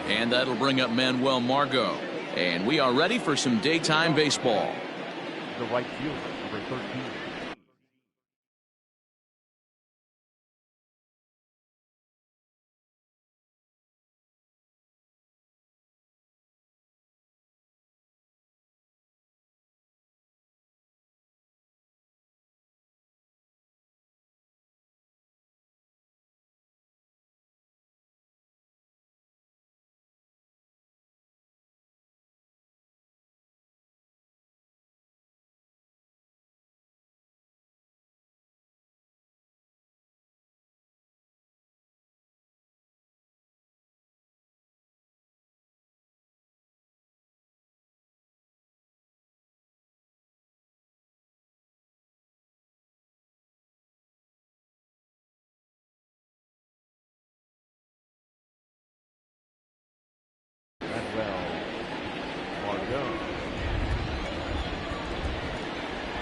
And that'll bring up Manuel Margot. And we are ready for some daytime baseball. The right fielder, number 13.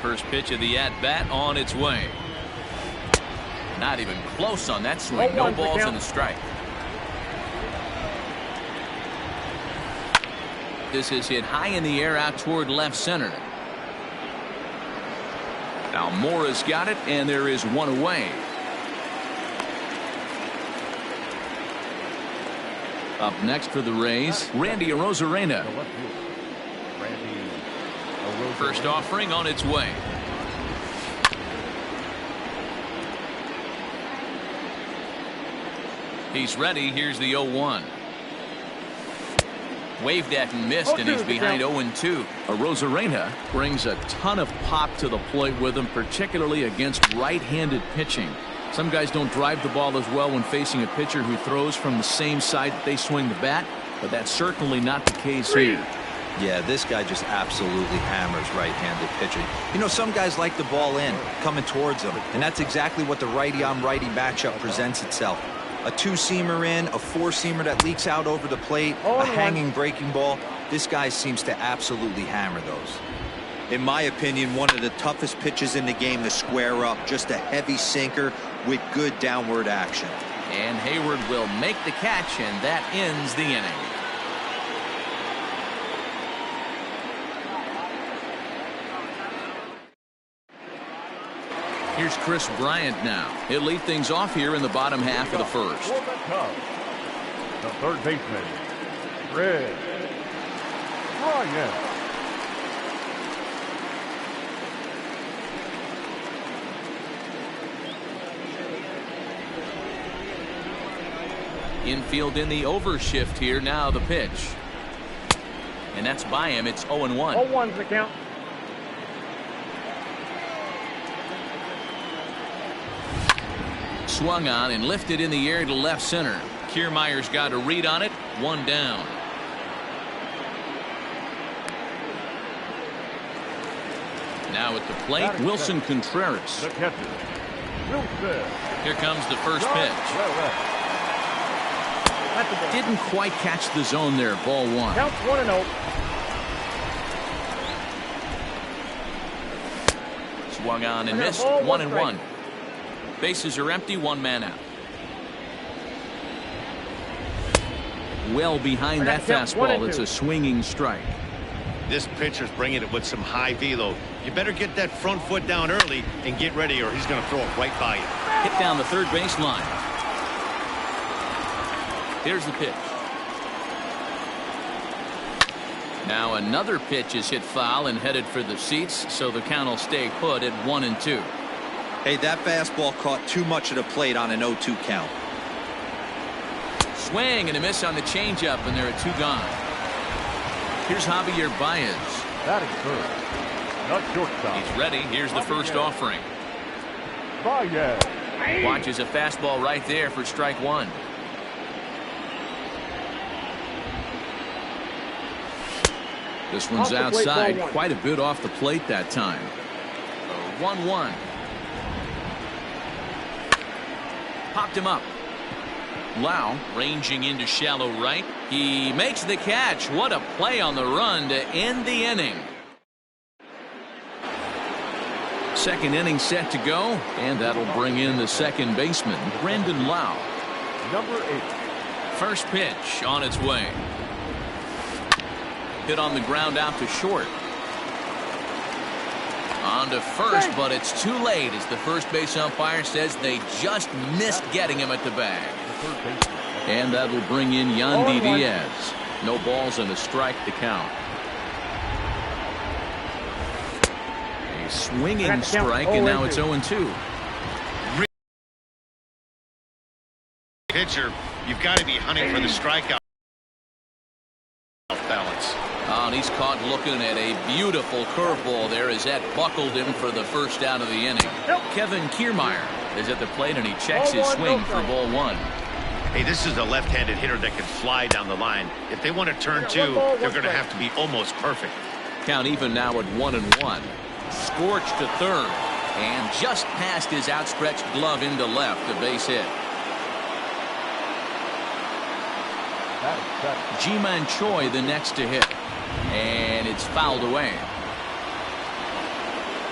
First pitch of the at-bat on its way. Not even close on that swing. No balls and a strike. This is hit high in the air out toward left center. Now Mora's got it, and there is one away. Up next for the Rays, Randy Arozarena. First offering on its way. He's ready. Here's the 0-1. Waved at and missed, and he's behind 0-2. Arozarena brings a ton of pop to the plate with him, particularly against right-handed pitching. Some guys don't drive the ball as well when facing a pitcher who throws from the same side that they swing the bat, but that's certainly not the case here. Yeah, this guy just absolutely hammers right-handed pitching. You know, some guys like the ball in, coming towards them, and that's exactly what the righty-on-righty matchup presents itself. A two-seamer in, a four-seamer that leaks out over the plate, a hanging breaking ball. This guy seems to absolutely hammer those. In my opinion, one of the toughest pitches in the game to square up. Just a heavy sinker with good downward action. And Hayward will make the catch, and that ends the inning. Here's Chris Bryant now. He'll lead things off here in the bottom half of the first. The third baseman, Chris Bryant. Infield in the overshift here. Now the pitch. And that's by him. It's 0-1. 0-1's the count. Swung on and lifted in the air to left center. Kiermaier's got a read on it. One down. Now at the plate, Wilson Contreras. The catcher, Wilson. Here comes the first pitch. Didn't quite catch the zone there. Ball one. Counts 1-0. Swung on and missed. 1-1. Bases are empty. One man out. Well behind that fastball. It's a swinging strike. This pitcher's bringing it with some high velo. You better get that front foot down early and get ready, or he's going to throw it right by you. Hit down the third base line. Here's the pitch. Now another pitch is hit foul and headed for the seats, so the count will stay put at 1-2. Hey, that fastball caught too much of the plate on an 0-2 count. Swing and a miss on the changeup, and there are two gone. Here's Javier Baez. Batting third, not shortstop. He's ready. Here's the first offering. Baez. Watches a fastball right there for strike one. This one's outside, quite a bit off the plate that time. 1-1. Popped him up. Lau ranging into shallow right. He makes the catch. What a play on the run to end the inning. Second inning set to go, and that'll bring in the second baseman, Brandon Lau. Number 8. First pitch on its way. Hit on the ground out to short. On to first, but it's too late as the first base umpire says they just missed getting him at the bag. And that will bring in Yandy Diaz. No balls and a strike to count. A swinging strike, and now it's 0-2. Pitcher, you've got to be hunting for the strikeout balance. And he's caught looking at a beautiful curveball there as that buckled him for the first out of the inning. Kevin Kiermaier is at the plate, and he checks his swing for ball one. Hey, this is a left-handed hitter that can fly down the line. If they want to turn two, they're going to have to be almost perfect. Count even now at 1-1. Scorched to third, and just past his outstretched glove into left, a base hit. Ji-Man Choi the next to hit, and it's fouled away.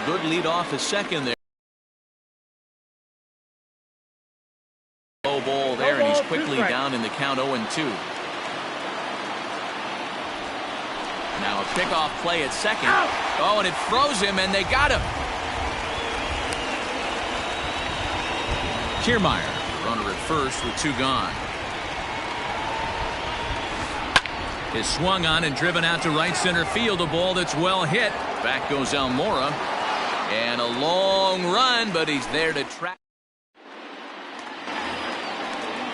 Good lead off a second there. Low ball there, and he's quickly down in the count 0-2. Now a pickoff play at second. Oh, and it froze him, and they got him. Kiermaier, runner at first with two gone. Is swung on and driven out to right center field. A ball that's well hit. Back goes Almora. And a long run, but he's there to track.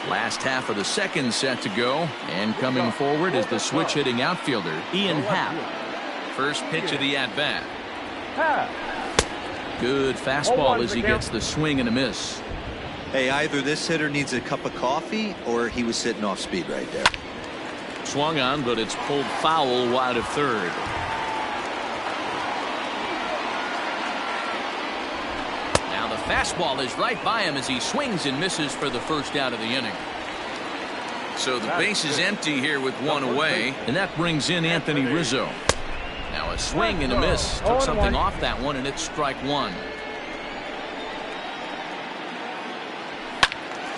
Last half of the second set to go. And coming forward is the switch hitting outfielder, Ian Happ. First pitch of the at-bat. Good fastball as he gets the swing and a miss. Hey, either this hitter needs a cup of coffee or he was sitting off speed right there. Swung on, but it's pulled foul wide of third. Now the fastball is right by him as he swings and misses for the first out of the inning. So the base is empty here with one away, and that brings in Anthony Rizzo. Now a swing and a miss. Took something off that one, and it's strike one.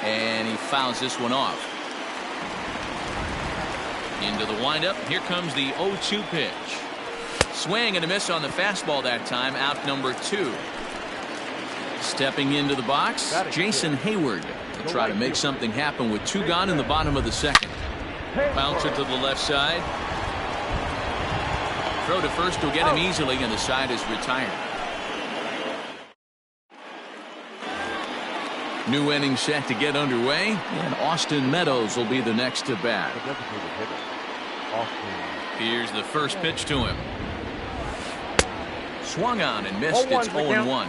And he fouls this one off. Into the windup. Here comes the 0-2 pitch. Swing and a miss on the fastball that time. Out number 2. Stepping into the box, Jason Hayward to try to make something happen with two gone in the bottom of the second. Bouncer to the left side. Throw to first will get him easily, and the side is retired. New inning set to get underway, and Austin Meadows will be the next to bat. Here's the first pitch to him. Swung on and missed. It's 0-1.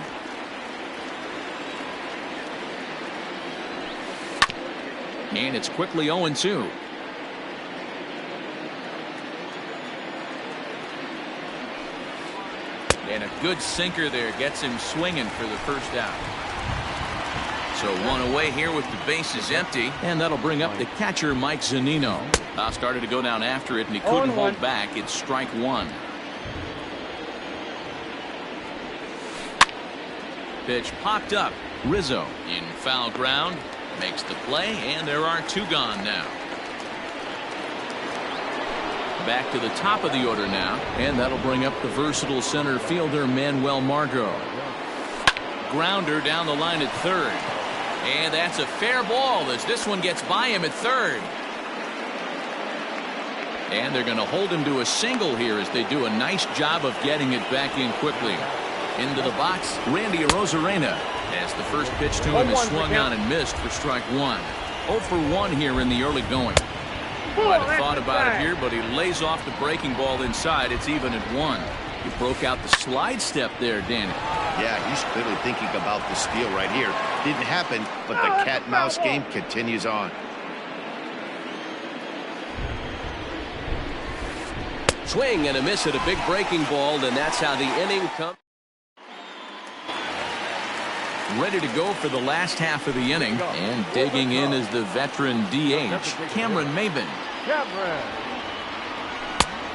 And it's quickly 0-2. And a good sinker there gets him swinging for the first out. So one away here with the bases empty, and that'll bring up the catcher Mike Zunino. Started to go down after it, and he couldn't hold back. It's strike one. Pitch popped up. Rizzo in foul ground makes the play, and there are two gone now. Back to the top of the order now, and that'll bring up the versatile center fielder Manuel Margot. Grounder down the line at third. And that's a fair ball as this one gets by him at third. And they're going to hold him to a single here as they do a nice job of getting it back in quickly. Into the box, Randy Arozarena as the first pitch to him is swung on and missed for strike one. 0 for 1 here in the early going. Might have thought about it here, but he lays off the breaking ball inside. It's even at 1. He broke out the slide step there, Danny. Yeah, he's clearly thinking about the steal right here. Didn't happen, but the cat-mouse game continues on. Swing and a miss at a big breaking ball, and that's how the inning comes. Ready to go for the last half of the inning, and digging in is the veteran DH, Cameron Maybin.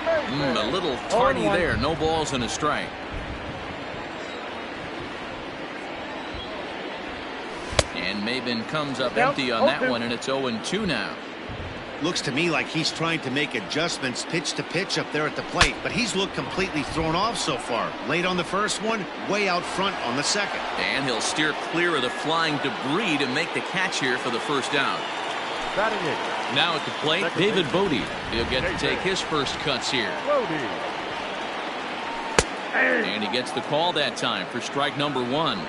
A little tardy there. No balls and a strike. And Maybin comes up empty on that one, and it's 0-2 now. Looks to me like he's trying to make adjustments pitch to pitch up there at the plate, but he's looked completely thrown off so far. Late on the first one, way out front on the second. And he'll steer clear of the flying debris to make the catch here for the first down. Batting it. Now at the plate, David Bodie. He'll get to take his first cuts here. And he gets the call that time for strike number 1.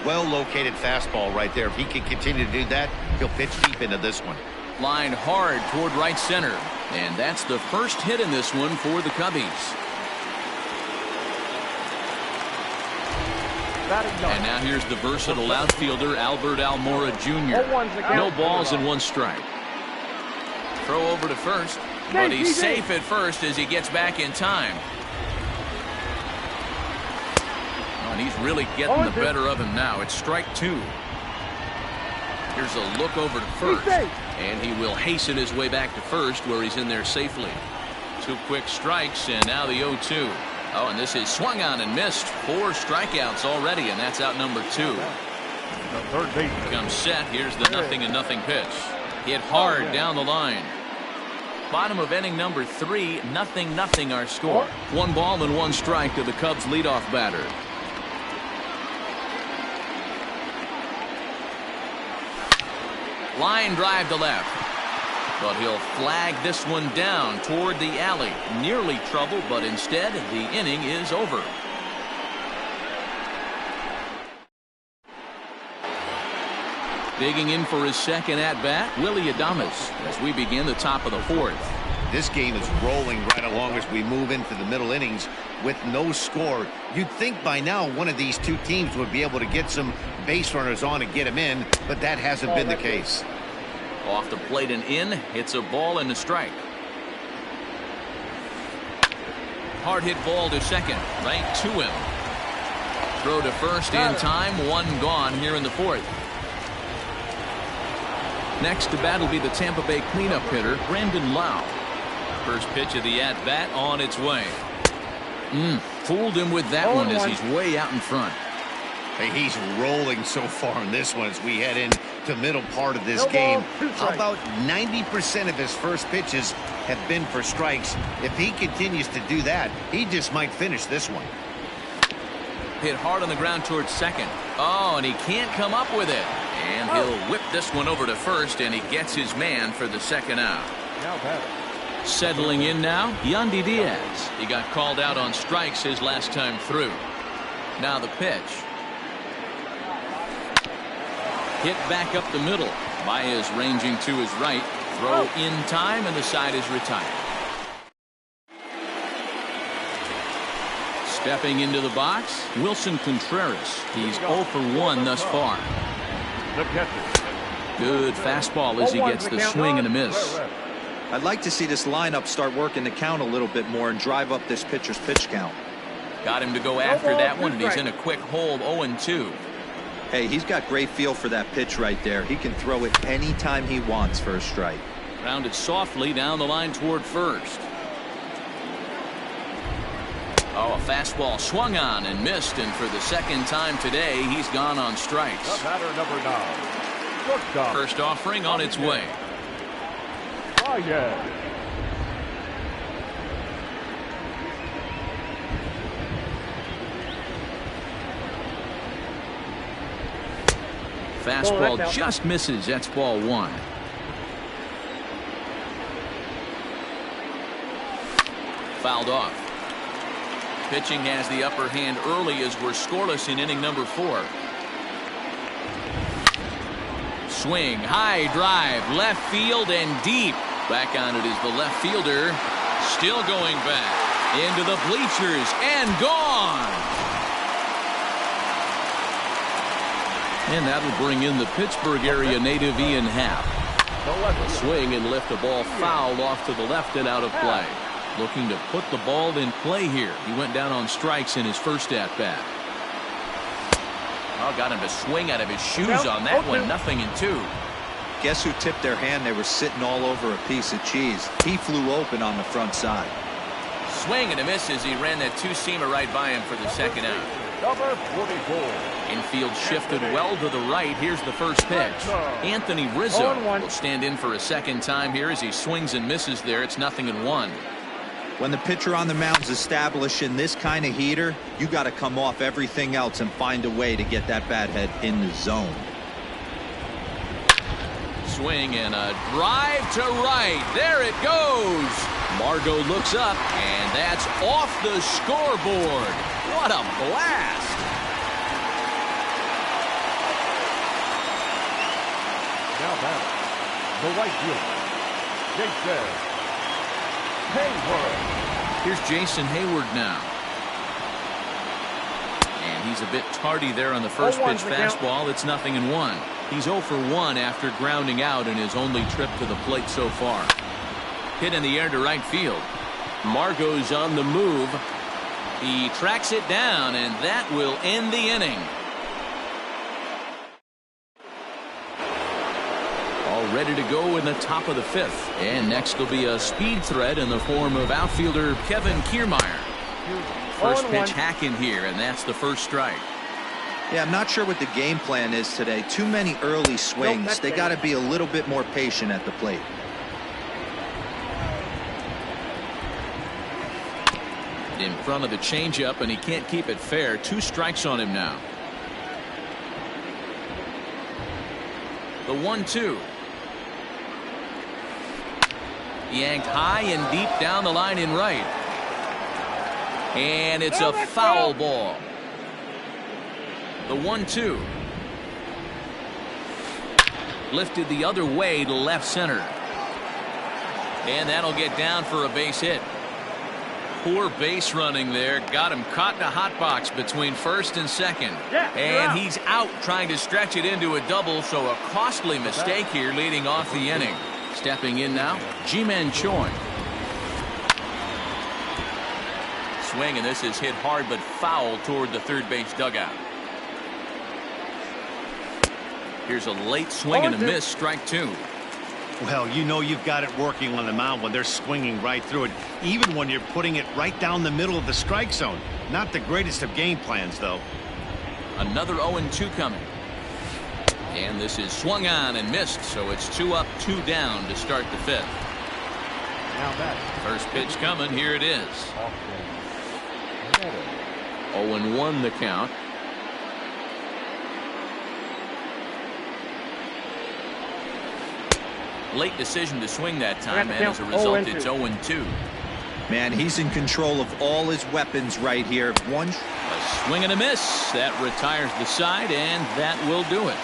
Well located fastball right there. If he can continue to do that, he'll pitch deep into this one. Line hard toward right center. And that's the first hit in this one for the Cubbies. And now here's the versatile outfielder Albert Almora Jr. No balls and 1 strike. Throw over to first, but he's safe at first as he gets back in time. Oh, and he's really getting the better of him now. It's strike 2. Here's a look over to first, and he will hasten his way back to first where he's in there safely. 2 quick strikes, and now the 0-2. Oh, and this is swung on and missed. 4 strikeouts already, and that's out number 2. Third base Comes set. Here's the 0-0 pitch. Hit hard down the line. Bottom of inning number 3, 0-0 our score. 1 ball and 1 strike to the Cubs leadoff batter. Line drive to left. But he'll flag this one down toward the alley. Nearly trouble, but instead the inning is over. Digging in for his second at-bat, Willie Adames, as we begin the top of the 4th. This game is rolling right along as we move into the middle innings with no score. You'd think by now one of these 2 teams would be able to get some base runners on and get them in, but that hasn't been the case. Off the plate and in. It's a ball and a strike. Hard hit ball to second. Right to him. Throw to first in time. 1 gone here in the 4th. Next to bat will be the Tampa Bay cleanup hitter, Brandon Lau. First pitch of the at-bat on its way. Fooled him with that one as he's way out in front. Hey, he's rolling so far in this one as we head into the middle part of this game. How about 90% of his first pitches have been for strikes? If he continues to do that, he just might finish this one. Hit hard on the ground towards second. Oh, and he can't come up with it. And he'll whip this one over to first, and he gets his man for the second out. Settling in now, Yandy Diaz. He got called out on strikes his last time through. Now the pitch. Hit back up the middle. Baez ranging to his right. Throw in time, and the side is retired. Stepping into the box, Wilson Contreras. He's 0 for 1 thus far. Good fastball as he gets the swing and a miss. I'd like to see this lineup start working the count a little bit more and drive up this pitcher's pitch count. Got him to go after that one, and he's in a quick hold. 0-2. Hey, he's got great feel for that pitch right there. He can throw it anytime he wants for a strike. Rounded softly down the line toward first. Oh, a fastball swung on and missed, and for the second time today, he's gone on strikes. Batter number 9. First offering on its way. Fastball just misses. That's ball 1. Fouled off. Pitching has the upper hand early as we're scoreless in inning number 4. Swing, high drive, left field and deep. Back on it is the left fielder. Still going back into the bleachers and gone. And that'll bring in the Pittsburgh area native Ian Happ. Swing and lift a ball foul off to the left and out of play. Looking to put the ball in play here. He went down on strikes in his first at-bat. Oh, got him to swing out of his shoes on that one. 0-2. Guess who tipped their hand? They were sitting all over a piece of cheese. He flew open on the front side. Swing and a miss as he ran that 2-seamer right by him for the second out. Number 44. Infield shifted well to the right. Here's the first pitch. Anthony Rizzo will stand in for a second time here as he swings and misses there. It's 0-1. When the pitcher on the mound is establishing this kind of heater, you got to come off everything else and find a way to get that bat head in the zone. Swing and a drive to right. There it goes. Margot looks up, and that's off the scoreboard. What a blast. Now back, the right fielder, Jason Hayward. Here's Jason Hayward now. And he's a bit tardy there on the first pitch fastball. It's 0-1. He's 0 for 1 after grounding out in his only trip to the plate so far. Hit in the air to right field. Margot's on the move. He tracks it down, and that will end the inning. All ready to go in the top of the 5th. And next will be a speed threat in the form of outfielder Kevin Kiermaier. First pitch hack in here, and that's the first strike. Yeah, I'm not sure what the game plan is today. Too many early swings. They got to be a little bit more patient at the plate. In front of the changeup, and he can't keep it fair. 2 strikes on him now. The 1-2. Yanked high and deep down the line in right. And it's a foul ball. The 1-2. Lifted the other way to left center. And that'll get down for a base hit. Poor base running there. Got him caught in a hot box between first and second. And he's out trying to stretch it into a double, so a costly mistake here leading off the inning. Stepping in now, Ji-Man Choi. Swing, and this is hit hard but foul toward the third base dugout. Here's a late swing and a miss, strike 2. Well, you know you've got it working on the mound when they're swinging right through it, even when you're putting it right down the middle of the strike zone. Not the greatest of game plans, though. Another 0-2 coming. And this is swung on and missed, so it's 2 up, 2 down to start the 5th. Now back. First pitch coming, here it is. 0-1 the count. Late decision to swing that time, and as a result, it's 0-2. Man, he's in control of all his weapons right here. One. A swing and a miss. That retires the side, and that will do it.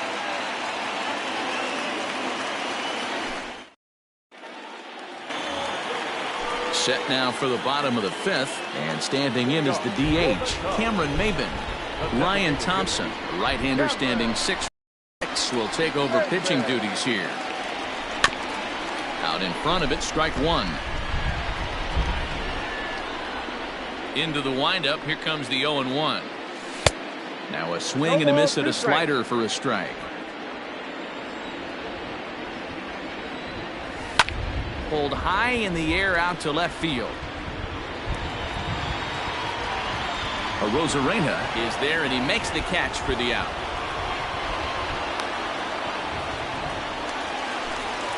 Set now for the bottom of the 5th, and standing in is the DH, Cameron Maben. Ryan Thompson, the right-hander standing 6'6", will take over pitching duties here. Out in front of it, strike 1. Into the windup, here comes the 0-1. Now a swing and a miss at a slider for a strike. Pulled high in the air out to left field. Rosarena is there, and he makes the catch for the out.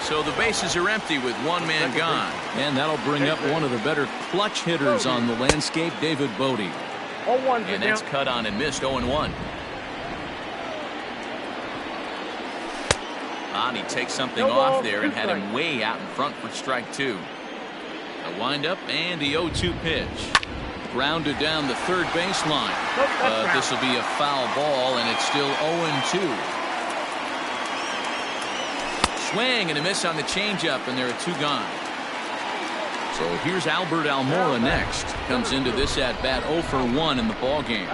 So the bases are empty with 1 man gone. And that'll bring up one of the better clutch hitters on the landscape, David Bodie. And that's cut on and missed, 0-1. He takes something off there and had him way out in front for strike 2. A windup and the 0-2 pitch. Grounded down the third baseline. But this will be a foul ball, and it's still 0-2. Swing and a miss on the changeup, and there are 2 gone. So here's Albert Almora next. Comes into this at bat 0 for 1 in the ball game.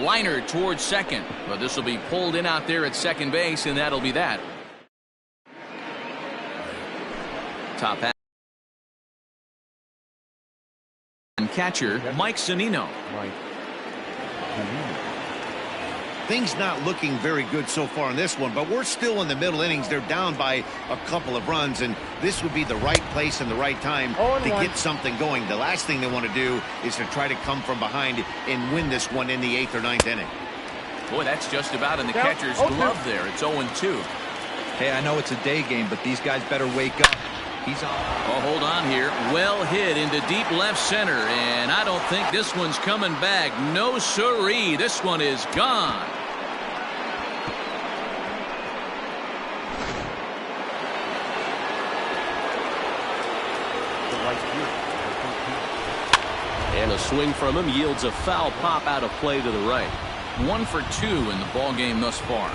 Liner towards second, but this will be pulled in out there at second base, and that'll be that. Top half. And catcher Mike Zunino. things not looking very good so far in this one, but we're still in the middle innings. They're down by a couple of runs, and this would be the right place and the right time to get something going. The last thing they want to do is to try to come from behind and win this one in the 8th or 9th inning. Boy, that's just about in the catcher's glove there. It's 0-2. Hey, I know it's a day game, but these guys better wake up. He's on. Oh, hold on here. Well hit into deep left center, and I don't think this one's coming back. No siree. This one is gone. And a swing from him yields a foul pop out of play to the right. 1 for 2 in the ball game thus far.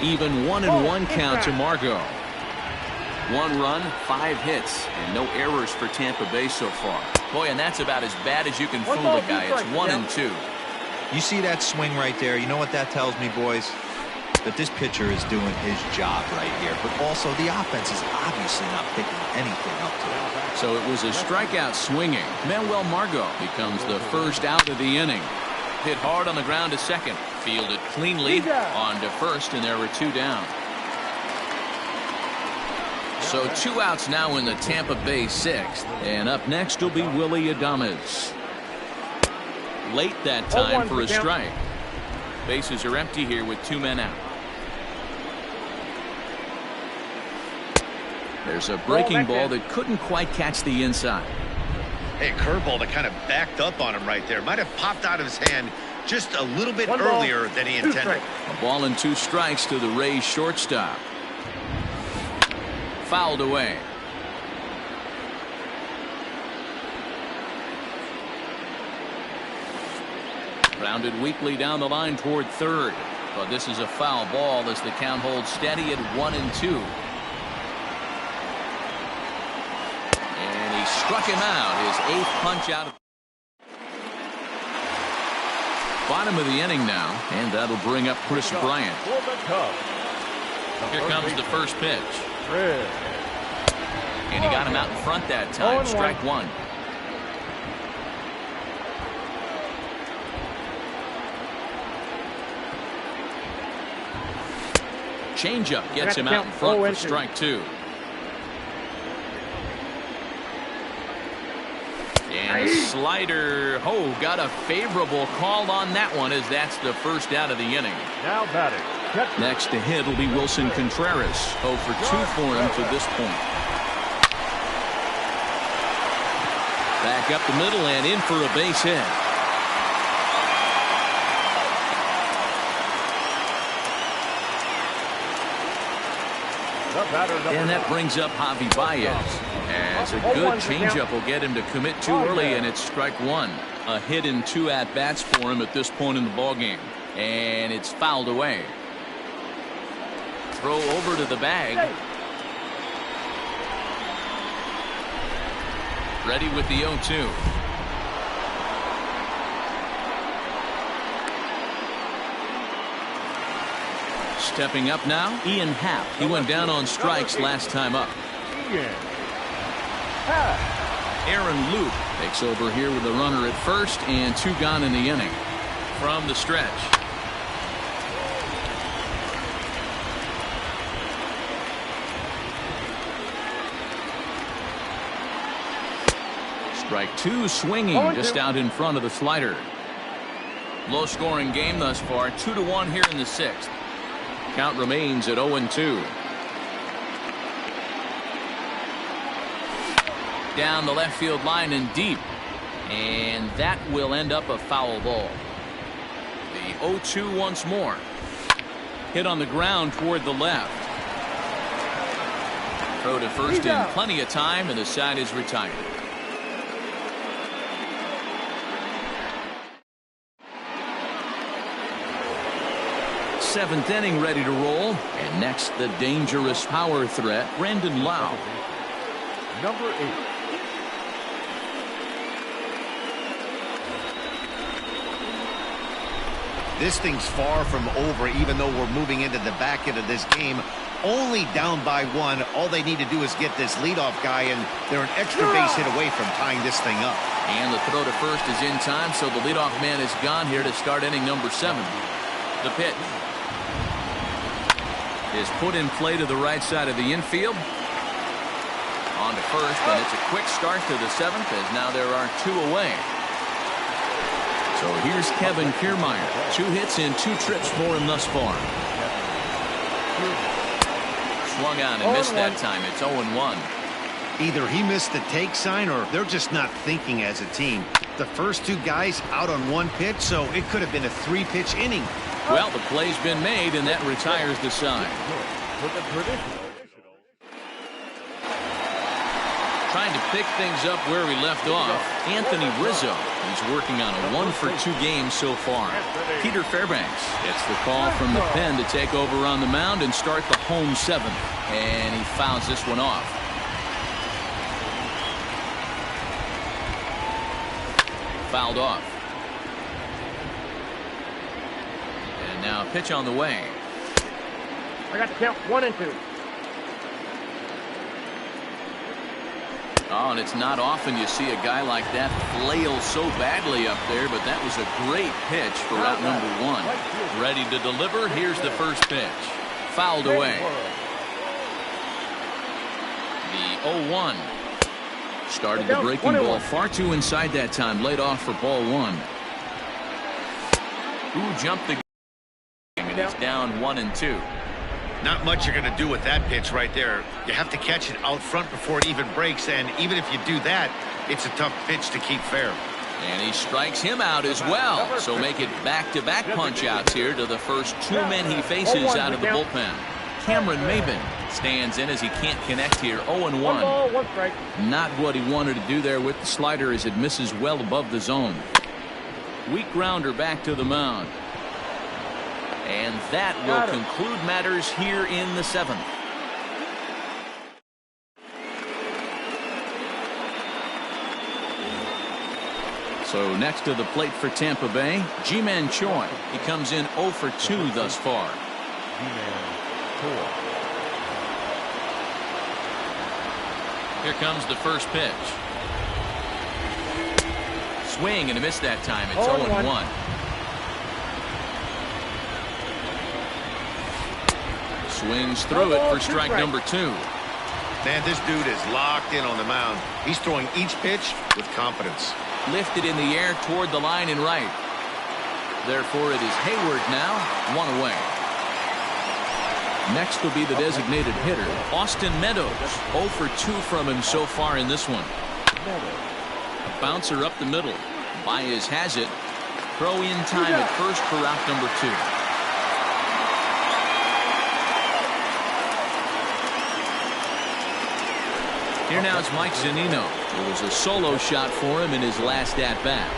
Even 1-1 count to Margot. 1 run, 5 hits, and no errors for Tampa Bay so far. Boy, and that's about as bad as you can fool a guy. It's 1-2. You see that swing right there? You know what that tells me, boys? That this pitcher is doing his job right here, but also the offense is obviously not picking anything up today. So it was a strikeout swinging. Manuel Margot becomes the first out of the inning. Hit hard on the ground to second. Fielded cleanly on to first, and there were 2 down. So 2 outs now in the Tampa Bay 6th. And up next will be Willy Adames. Late that time for a strike. Bases are empty here with 2 men out. There's a breaking ball that couldn't quite catch the inside. Hey, curveball that kind of backed up on him right there. Might have popped out of his hand just a little bit earlier than he intended. A ball and 2 strikes to the Rays shortstop. Fouled away. Grounded weakly down the line toward third. But this is a foul ball as the count holds steady at 1-2. And he struck him out. His 8th punch out. Bottom of the inning now, and that'll bring up Chris Bryant. Here comes the first pitch. And he got him out in front that time. Strike 1. Changeup gets him out in front for strike 2. And a slider. Oh, got a favorable call on that one as that's the first out of the inning. Now batting. Next to hit will be Wilson Contreras. 0 for 2 for him to this point. Back up the middle and in for a base hit. And that brings up Javi Baez. As a good changeup will get him to commit too early, and it's strike 1. A hit in 2 at-bats for him at this point in the ballgame. And it's fouled away. Throw over to the bag. Ready with the 0-2. Stepping up now, Ian Happ. He went down on strikes last time up. Aaron Loup takes over here with a runner at first and 2 gone in the inning. From the stretch. Strike 2 swinging just out in front of the slider. Low scoring game thus far. 2-1 here in the 6th. Count remains at 0-2. Down the left field line and deep. And that will end up a foul ball. The 0-2 once more. Hit on the ground toward the left. Throw to first in plenty of time, and the side is retired. Seventh inning ready to roll. And next, the dangerous power threat, Brandon Lau. Number 8. This thing's far from over, even though we're moving into the back end of this game. Only down by 1. All they need to do is get this leadoff guy, and they're an extra base hit away from tying this thing up. And the throw to first is in time, so the leadoff man is gone here to start inning number 7. The pitch is put in play to the right side of the infield. On to first, and it's a quick start to the 7th, as now there are 2 away. So here's Kevin Kiermaier. 2 hits in 2 trips for him thus far. Swung on and missed that time. It's 0-1. Either he missed the take sign or they're just not thinking as a team. The first 2 guys out on 1 pitch, so it could have been a 3-pitch inning. Well, the play's been made, and that retires the side. Trying to pick things up where we left off, Anthony Rizzo. He's working on a 1-for-2 game so far. Peter Fairbanks gets the call from the pen to take over on the mound and start the home 7th. And he fouls this one off. Fouled off. And now a pitch on the way. I got to count 1 and 2. Oh, and it's not often you see a guy like that flail so badly up there, but that was a great pitch for out number 1. Ready to deliver. Here's the first pitch. Fouled away. The 0-1. Started the breaking ball far too inside that time. Laid off for ball 1. Who jumped the game? And it's down 1-2. Not much you're going to do with that pitch right there. You have to catch it out front before it even breaks, and even if you do that, it's a tough pitch to keep fair. And he strikes him out as well. So make it back-to-back punch-outs here to the first 2 men he faces out of the bullpen. Cameron Maben stands in as he can't connect here. 0-1. 1 ball, 1 strike. Not what he wanted to do there with the slider as it misses well above the zone. Weak grounder back to the mound. And that will conclude matters here in the 7th. So next to the plate for Tampa Bay, Ji-Man Choi. He comes in 0 for 2 thus far. Here comes the first pitch. Swing and a miss that time. It's 0-1. Swings through it for strike number 2. Man, this dude is locked in on the mound. He's throwing each pitch with confidence. Lifted in the air toward the line and right. Therefore, it is Hayward now, 1 away. Next will be the designated hitter, Austin Meadows. 0 for 2 from him so far in this one. A bouncer up the middle. Baez has it. Throw in time at first for out number 2. Here now is Mike Zunino. It was a solo shot for him in his last at-bat.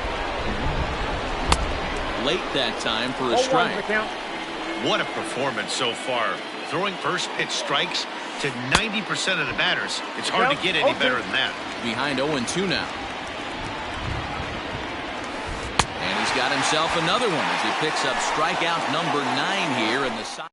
Late that time for a strike. What a performance so far. Throwing first pitch strikes to 90% of the batters. It's hard to get any better than that. Behind 0-2 now. And he's got himself another one as he picks up strikeout number 9 here in the side.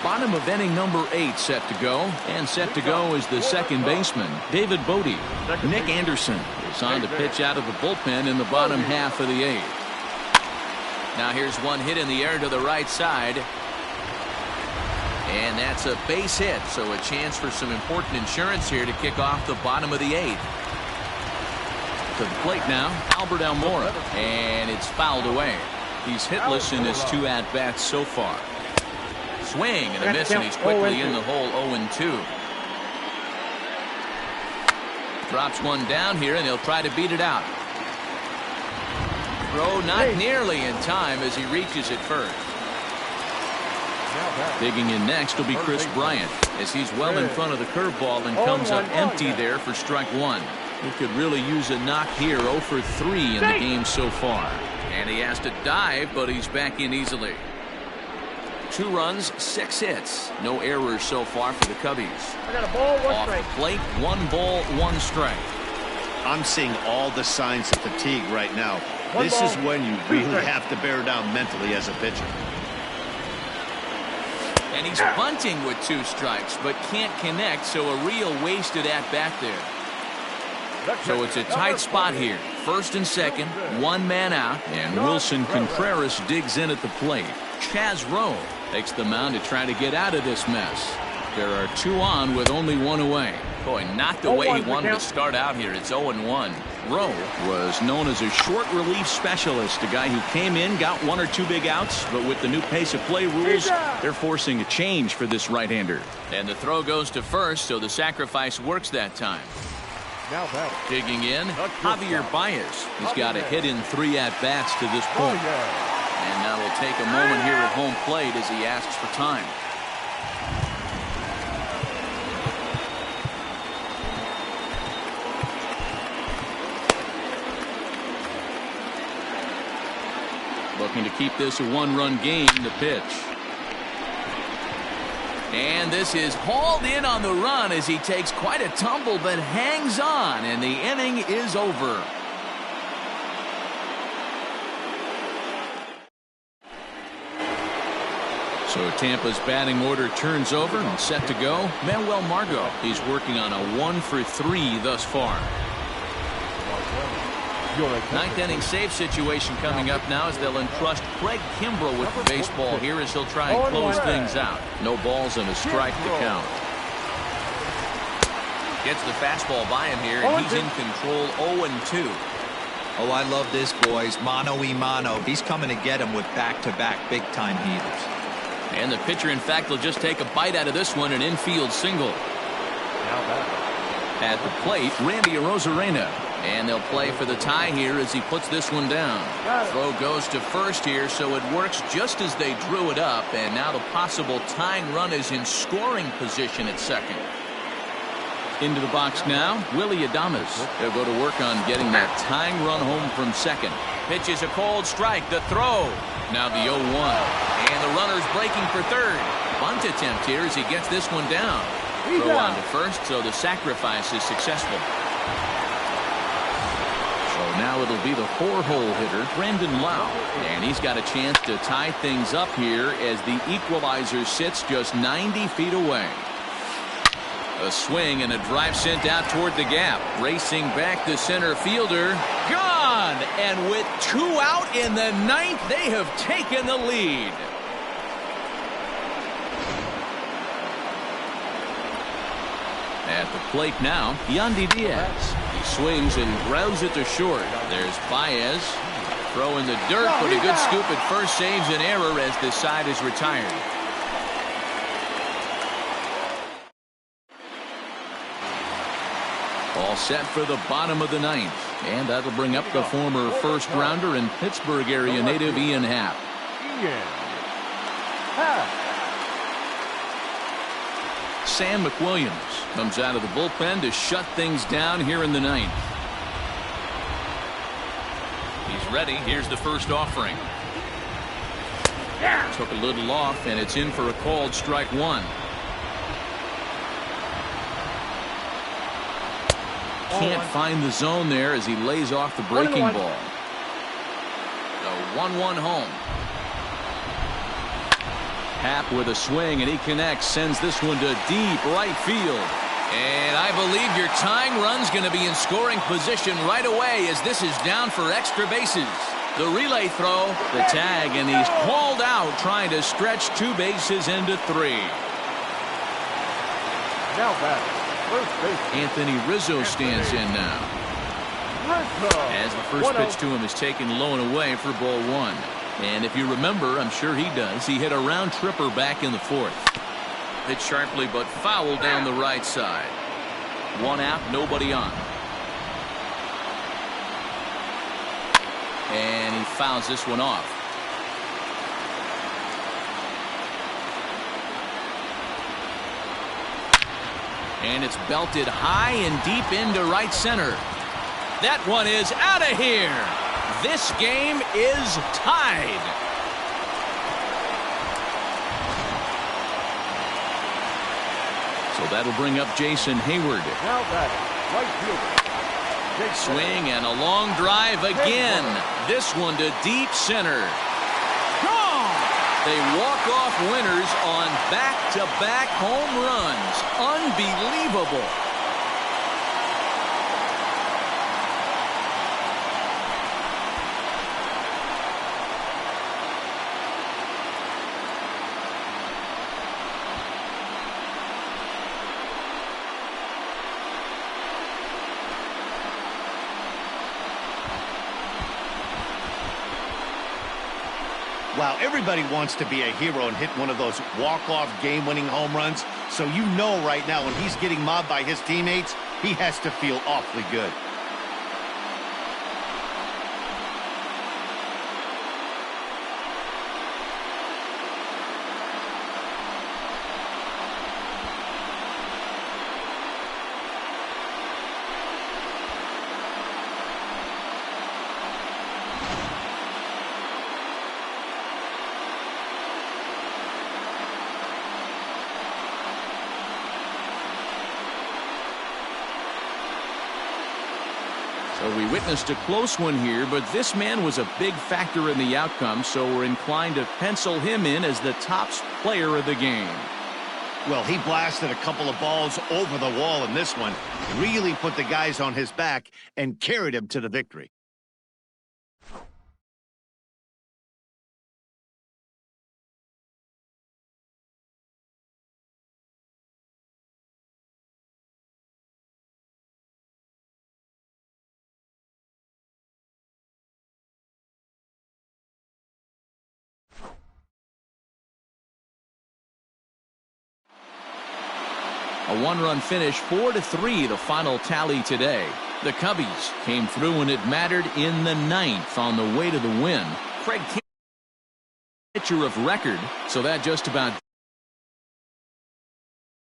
Bottom of inning number 8 set to go. And set to go is the second baseman, David Bodie. Nick Anderson is on to pitch out of the bullpen in the bottom half of the 8th. Now here's one hit in the air to the right side. And that's a base hit, so a chance for some important insurance here to kick off the bottom of the 8th. To the plate now, Albert Almora. And it's fouled away. He's hitless in his 2 at-bats so far. Swing and a miss, and he's quickly in the hole. 0-2. Drops one down here, and he'll try to beat it out. Throw not nearly in time as he reaches it first. Digging in next will be Chris Bryant as he's well in front of the curveball and comes up empty there for strike 1. He could really use a knock here. 0 for 3 in the game so far. And he has to dive, but he's back in easily. 2 runs, 6 hits. No errors so far for the Cubbies. I got a ball, 1 Off strike. the plate, 1 ball, 1 strike. I'm seeing all the signs of fatigue right now. This is when you really have to bear down mentally as a pitcher. And he's bunting with 2 strikes, but can't connect, so a real wasted at-bat there. So it's a tight spot here. First and second, one man out, and Wilson Contreras digs in at the plate. Chaz Rowe takes the mound to try to get out of this mess. There are two on with only one away. Boy, not the way he wanted to start out here. It's 0-1. Rowe was known as a short relief specialist, a guy who came in, got one or two big outs, but with the new pace of play rules, they're forcing a change for this right-hander. And the throw goes to first, so the sacrifice works that time. Digging in, Javier Baez. He's got a hit in 3 at-bats to this point. And now we'll take a moment here at home plate as he asks for time. Looking to keep this a one-run game, the pitch. And this is hauled in on the run as he takes quite a tumble but hangs on, and the inning is over. So Tampa's batting order turns over and set to go. Manuel Margot, he's working on a 1-for-3 thus far. Ninth inning save situation coming up now as they'll entrust Craig Kimbrell with the baseball here as he'll try and close things out. No balls and a strike to count. Gets the fastball by him here, and he's in control. 0-2. Oh, I love this, boys. Mano-y-mano. He's coming to get him with back-to-back big-time heaters. And the pitcher, in fact, will just take a bite out of this one, an infield single. At the plate, Randy Arozarena. And they'll play for the tie here as he puts this one down. Throw goes to first here, so it works just as they drew it up. And now the possible tying run is in scoring position at second. Into the box now, Willie Adames. They'll go to work on getting that tying run home from second. Pitch is a cold strike. The throw. Now the 0-1. And the runner's breaking for third. Bunt attempt here as he gets this one down. Throw on to first, so the sacrifice is successful. Now it'll be the 4-hole hitter, Brandon Lau. And he's got a chance to tie things up here as the equalizer sits just 90 feet away. A swing and a drive sent out toward the gap. Racing back the center fielder. Gone! And with 2 out in the 9th, they have taken the lead. At the plate now, Yandy Diaz. He swings and grounds it to short. There's Baez. Throw in the dirt, but a good scoop at first saves an error as this side is retired. All set for the bottom of the 9th. And that'll bring up the former first-rounder and Pittsburgh area native Ian Happ. Sam McWilliams comes out of the bullpen to shut things down here in the 9th. He's ready. Here's the first offering. Took a little off, and it's in for a called strike 1. Can't find the zone there as he lays off the breaking ball. The 1-1 home. Happ with a swing, and he connects, sends this one to deep right field. And I believe your tying run's going to be in scoring position right away as this is down for extra bases. The relay throw, the tag, and he's hauled out trying to stretch 2 bases into 3. Now back. Anthony Rizzo stands in now. As the first pitch to him is taken low and away for ball 1. And if you remember, I'm sure he does, he hit a round tripper back in the 4th. Hit sharply but foul down the right side. 1 out, nobody on. And he fouls this one off. And it's belted high and deep into right center. That one is out of here. This game is tied. So that'll bring up Jason Hayward. Now back. Right fielder. Swing and a long drive again. This one to deep center. Gone! They walk off winners on back-to-back home runs. Unbelievable. Wow, everybody wants to be a hero and hit one of those walk-off game-winning home runs. So you know right now when he's getting mobbed by his teammates, he has to feel awfully good. So we witnessed a close one here, but this man was a big factor in the outcome, so we're inclined to pencil him in as the top player of the game. Well, he blasted a couple of balls over the wall in this one, really put the guys on his back and carried him to the victory. A one-run finish, 4-3, the final tally today. The Cubbies came through when it mattered in the ninth on the way to the win. Craig, pitcher of record, so that just about